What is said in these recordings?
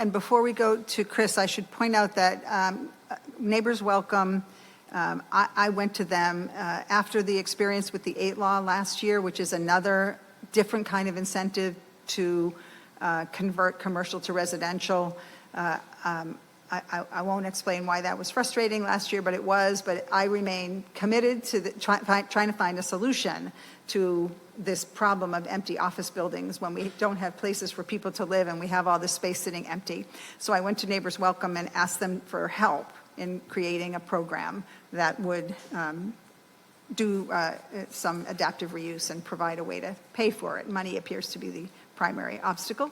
And before we go to Chris, I should point out that Neighbors Welcome, I went to them after the experience with the 8 law last year, which is another different kind of incentive to convert commercial to residential. I won't explain why that was frustrating last year, but it was. But I remain committed to trying to find a solution to this problem of empty office buildings when we don't have places for people to live and we have all this space sitting empty. So I went to Neighbors Welcome and asked them for help in creating a program that would do some adaptive reuse and provide a way to pay for it. Money appears to be the primary obstacle.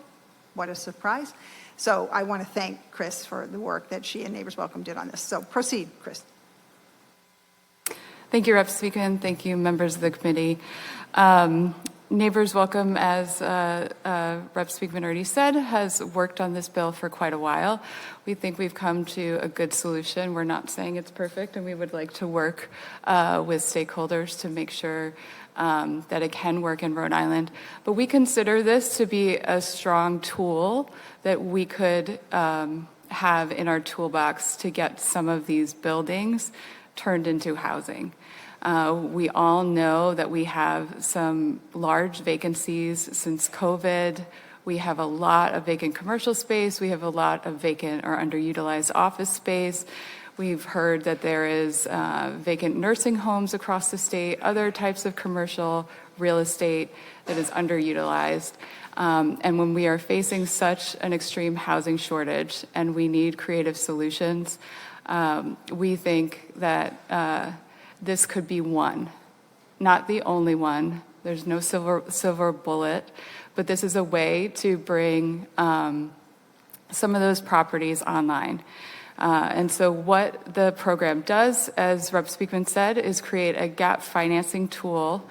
What a surprise. So I want to thank Chris for the work that she and Neighbors Welcome did on this. So proceed, Chris. Thank you, Rep. Speakman. Thank you, members of the committee. Neighbors Welcome, as Rep. Speakman already said, has worked on this bill for quite a while. We think we've come to a good solution. We're not saying it's perfect, and we would like to work with stakeholders to make sure that it can work in Rhode Island. But we consider this to be a strong tool that we could have in our toolbox to get some of these buildings turned into housing. We all know that we have some large vacancies since COVID. We have a lot of vacant commercial space. We have a lot of vacant or underutilized office space. We've heard that there is vacant nursing homes across the state, other types of commercial real estate that is underutilized. And when we are facing such an extreme housing shortage and we need creative solutions, we think that this could be one, not the only one. There's no silver bullet, but this is a way to bring some of those properties online. And so what the program does, as Rep. Speakman said, is create a gap financing tool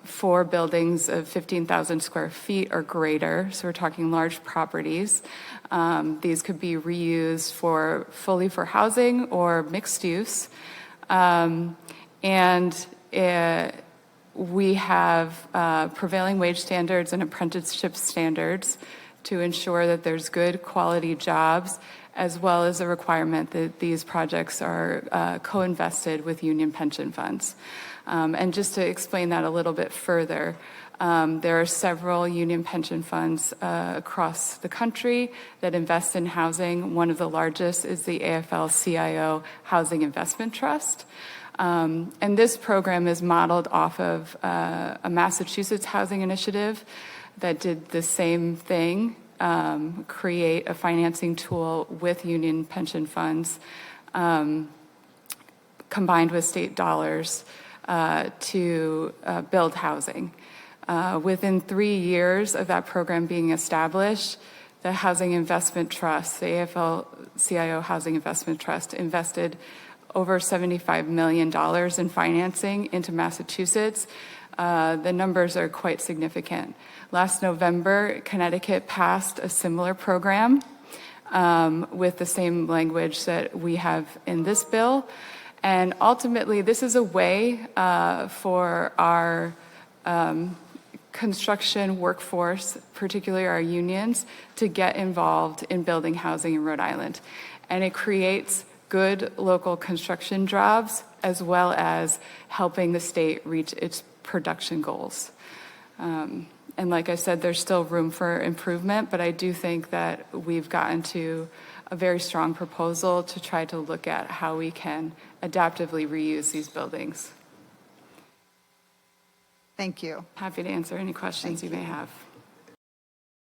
for buildings of 15,000 square feet or greater. So we're talking large properties. These could be reused fully for housing or mixed use. We have prevailing wage standards and apprenticeship standards to ensure that there's good quality jobs, as well as a requirement that these projects are co-invested with union pension funds. And just to explain that a little bit further, there are several union pension funds across the country that invest in housing. One of the largest is the AFL-CIO Housing Investment Trust. And this program is modeled off of a Massachusetts housing initiative that did the same thing, create a financing tool with union pension funds combined with state dollars to build housing. Within 3 years of that program being established, the Housing Investment Trust, the AFL-CIO Housing Investment Trust, invested over $75 million in financing into Massachusetts. The numbers are quite significant. Last November, Connecticut passed a similar program with the same language that we have in this bill. And ultimately, this is a way for our construction workforce, particularly our unions, to get involved in building housing in Rhode Island. And it creates good local construction jobs, as well as helping the state reach its production goals. And like I said, there's still room for improvement, but I do think that we've gotten to a very strong proposal to try to look at how we can adaptively reuse these buildings. Thank you. Happy to answer any questions you may have.